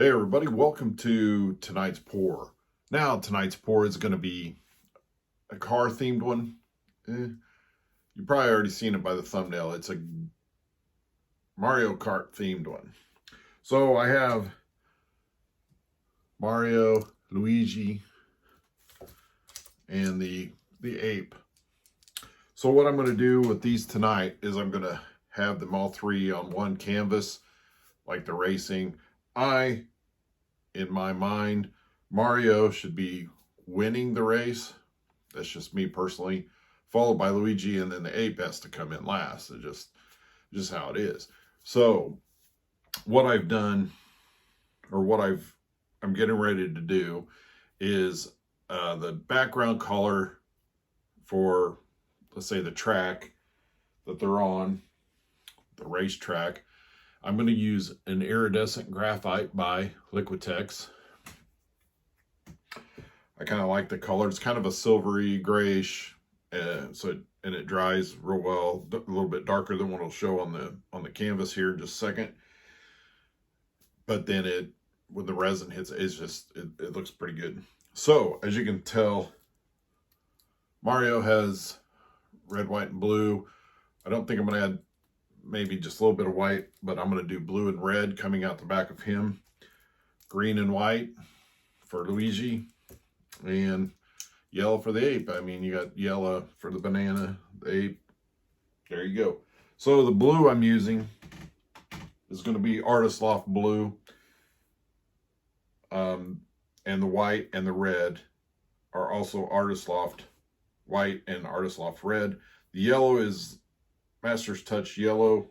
Hey everybody, welcome to tonight's pour. Now tonight's pour is going to be a car themed one. You've probably already seen it by the thumbnail. It's a Mario Kart themed one. So I have Mario, Luigi, and the ape. So what I'm going to do with these tonight is I'm going to have them all three on one canvas, like the racing. In my mind, Mario should be winning the race. That's just me personally, followed by Luigi, and then the ape has to come in last. It's just how it is. So what I've done, or what I'm getting ready to do, is the background color for, let's say, the track that they're on, the racetrack. I'm going to use an iridescent graphite by Liquitex. I kind of like the color. It's kind of a silvery grayish, and it dries real well. A little bit darker than what will show on the canvas here in just a second. But then when the resin hits, it looks pretty good. So as you can tell, Mario has red, white, and blue. I don't think I'm going to add maybe just a little bit of white, but I'm going to do blue and red coming out the back of him, green and white for Luigi, and yellow for the ape. I mean, you got yellow for the banana, the ape. There you go. So the blue I'm using is going to be Artist Loft blue, and the white and the red are also Artist Loft white and Artist Loft red. The yellow is Master's Touch yellow,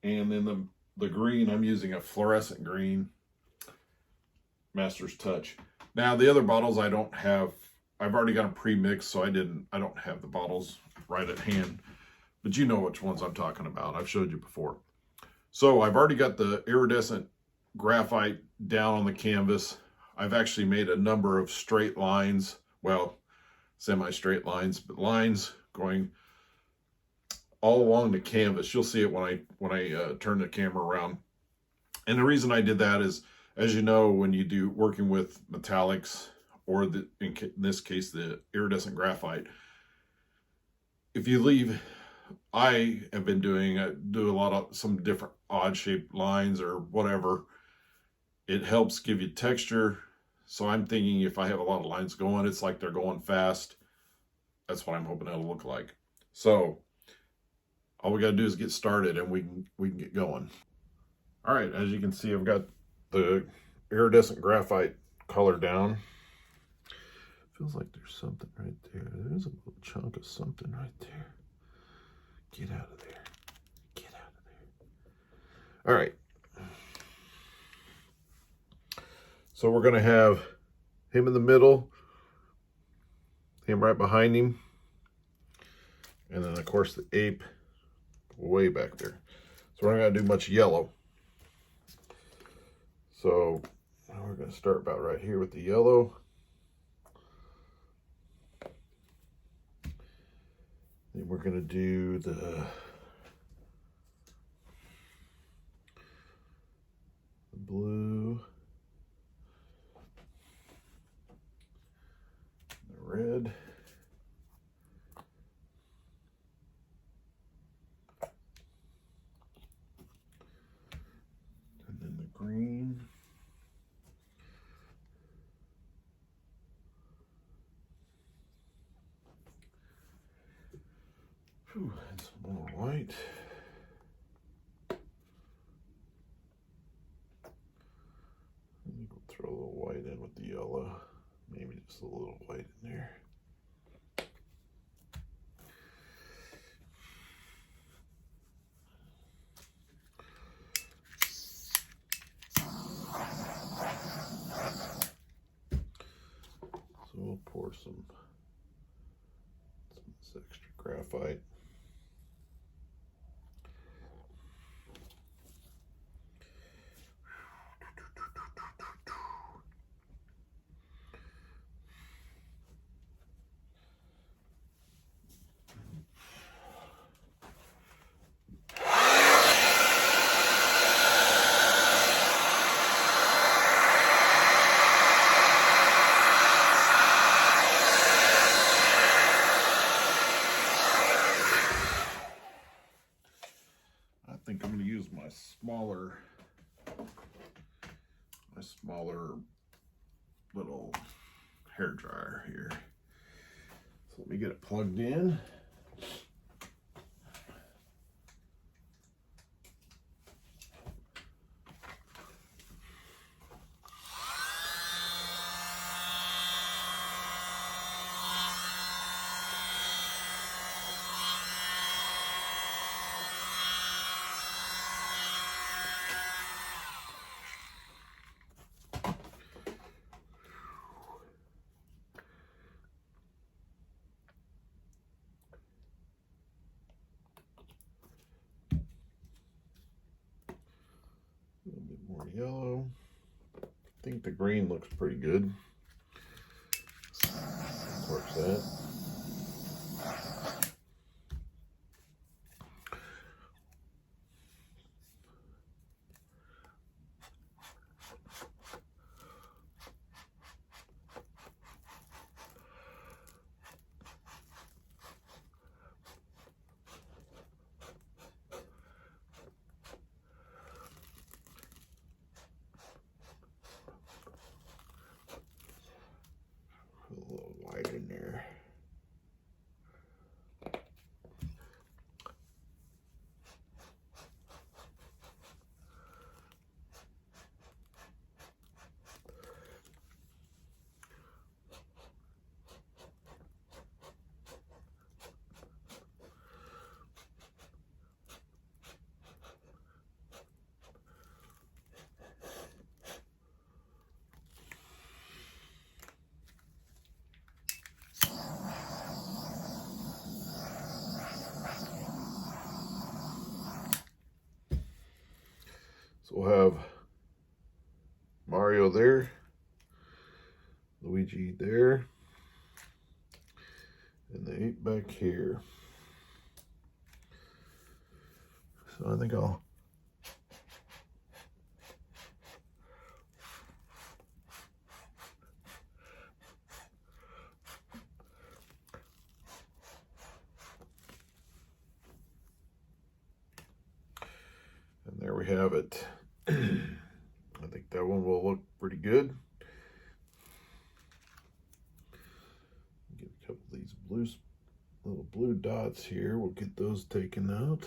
and then the green, I'm using a fluorescent green, Master's Touch. Now the other bottles I don't have, I've already got them pre-mixed, so I don't have the bottles right at hand, but you know which ones I'm talking about. I've showed you before. So I've already got the iridescent graphite down on the canvas. I've actually made a number of straight lines, well, semi-straight lines, but lines going all along the canvas. You'll see it when I turn the camera around. And the reason I did that is, as you know, when you do working with metallics, or in this case the iridescent graphite, if you leave, I have been do a lot of some different odd shaped lines or whatever. It helps give you texture. So I'm thinking if I have a lot of lines going, it's like they're going fast. That's what I'm hoping it'll look like. So all we got to do is get started, and we can get going. All right, as you can see, I've got the iridescent graphite color down. Feels like there's something right there. There's a little chunk of something right there. Get out of there. Get out of there. All right. So we're going to have him in the middle, him right behind him, and then, of course, the ape way back there. So we're not going to do much yellow. So we're going to start about right here with the yellow. Then we're going to do the blue, the red, and then the green. Whew, and some more white. I think we'll throw a little white in with the yellow. Maybe just a little white in there. So we'll pour some extra graphite. my smaller little hair dryer here. So let me get it plugged in. A little bit more yellow. I think the green looks pretty good. Torch that. Put a little white in there. So we'll have Mario there, Luigi there, and the 8 back here. So I think I'll and there we have it. I think that one will look pretty good. Get a couple of these little blue dots here. We'll get those taken out.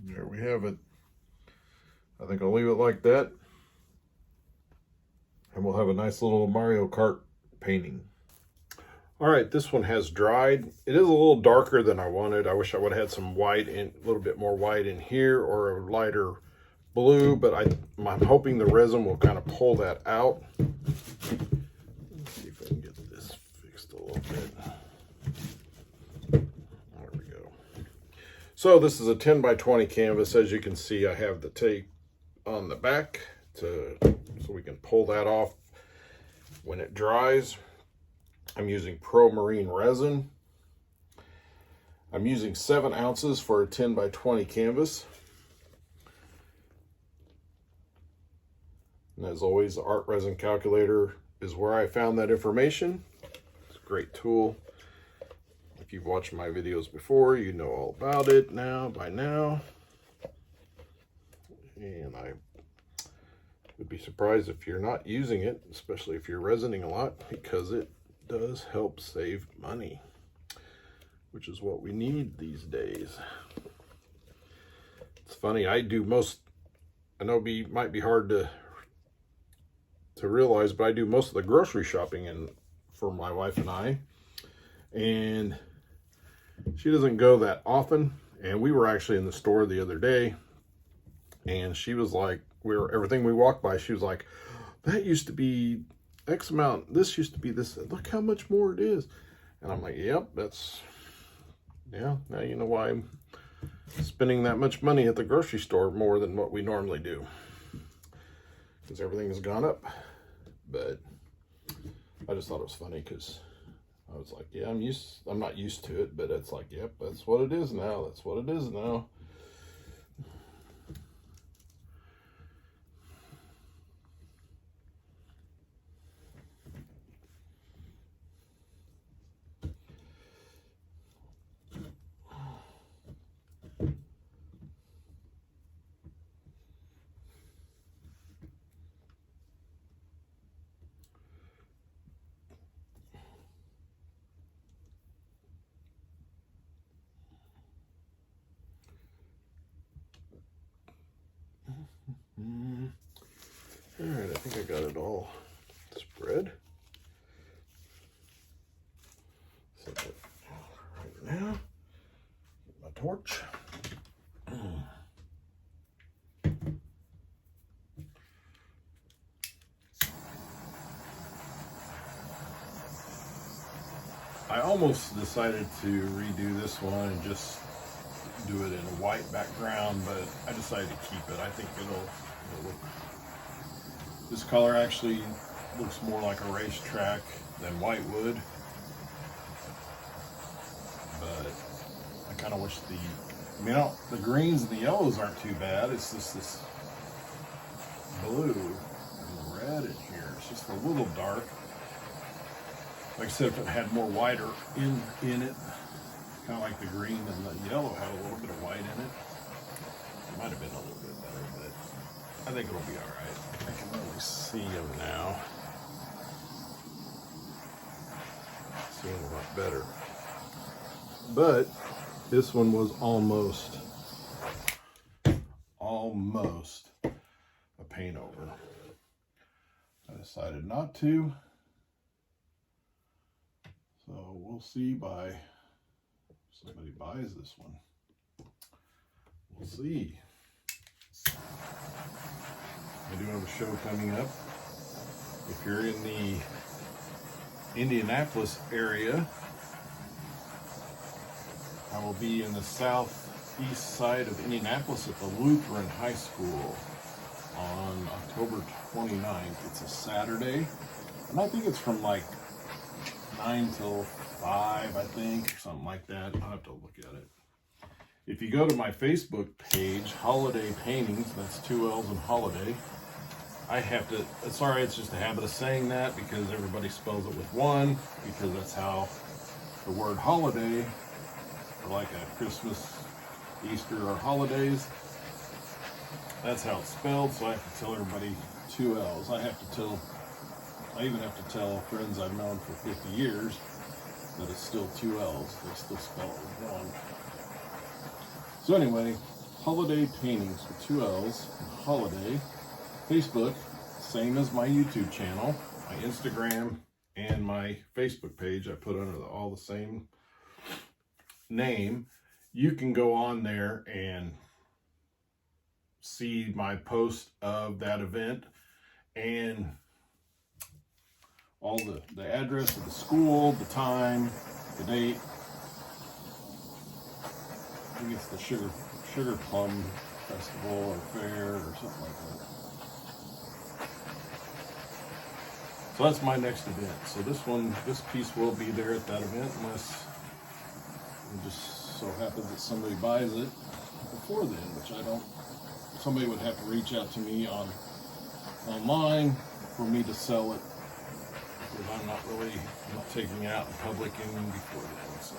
There we have it. I think I'll leave it like that. And we'll have a nice little Mario Kart painting. All right, this one has dried. It is a little darker than I wanted. I wish I would have had some white in, a little bit more white in here, or a lighter blue, but I'm hoping the resin will kind of pull that out. Let's see if I can get this fixed a little bit. There we go. So this is a 10 by 20 canvas. As you can see, I have the tape on the back so we can pull that off when it dries. I'm using Pro Marine resin. I'm using 7 ounces for a 10 by 20 canvas. And as always, the art resin calculator is where I found that information. It's a great tool. If you've watched my videos before, you know all about it by now. And I would be surprised if you're not using it, especially if you're resining a lot, because it does help save money, which is what we need these days. It's funny, I know it might be hard to realize, but I do most of the grocery shopping for my wife and I, and she doesn't go that often. And we were actually in the store the other day, and she was like, everything we walked by, she was like, that used to be X amount, this used to be this, look how much more it is. And I'm like, yep, yeah, now you know why I'm spending that much money at the grocery store more than what we normally do, because everything has gone up. But I just thought it was funny, because I was like, yeah, I'm not used to it, but it's like, yep, that's what it is now. That's what it is now. All right, I think I got it all spread. Set it right now. Get my torch. I almost decided to redo this one and just do it in a white background, but I decided to keep it. I think it'll look, this color actually looks more like a racetrack than white would. But I kind of wish the greens and the yellows aren't too bad. It's just this blue and red in here. It's just a little dark. Like I said, if it had more white in it, kind of like the green and the yellow had a little bit of white in it, it might have been a little bit better, but I think it'll be all right. I can really see them now. Seeing a lot better. But this one was almost a paint over. I decided not to. So we'll see if somebody buys this one. We'll see. I do have a show coming up. If you're in the Indianapolis area, I will be in the southeast side of Indianapolis at the Lutheran High School on October 29th. It's a Saturday, and I think it's from like 9 till 5, I think, or something like that. I'll have to look at it. If you go to my Facebook page, Holiday Paintings, that's 2 L's in holiday, sorry, it's just a habit of saying that because everybody spells it with one, because that's how the word holiday, or like a Christmas, Easter, or holidays, that's how it's spelled, so I have to tell everybody 2 L's. I even have to tell friends I've known for 50 years that it's still 2 L's. They still spell it with one. So anyway, Holiday Paintings with 2 L's, holiday. Facebook, same as my YouTube channel, my Instagram, and my Facebook page. I put under all the same name. You can go on there and see my post of that event and all the address of the school, the time, the date. I think it's the Sugar Plum Festival or Fair or something like that. So that's my next event. So this piece will be there at that event unless it just so happens that somebody buys it before then, which I don't. Somebody would have to reach out to me online for me to sell it, because I'm not taking it out in public and before then, so.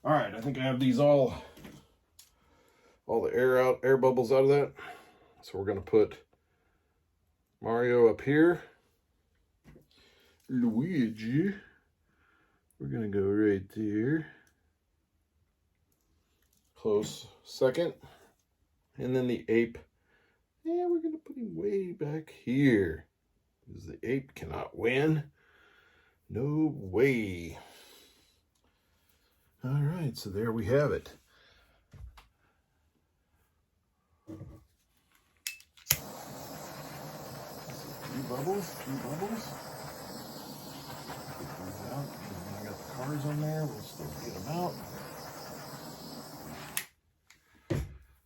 All right, I think I have these all the air bubbles out of that. So we're gonna put Mario up here. Luigi, we're gonna go right there. Close second. And then the ape, yeah, we're gonna put him way back here, because the ape cannot win. No way. All right, so there we have it. Few bubbles. Get these out. And I got the cars on there. We'll still get them out.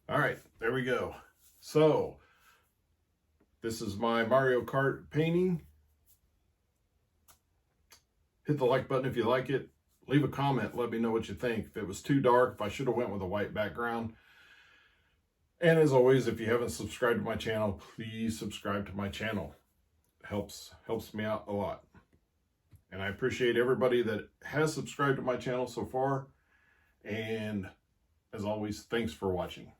All right, there we go. So this is my Mario Kart painting. Hit the like button if you like it. Leave a comment. Let me know what you think. If it was too dark, if I should have went with a white background. And as always, if you haven't subscribed to my channel, please subscribe to my channel. It helps me out a lot. And I appreciate everybody that has subscribed to my channel so far. And as always, thanks for watching.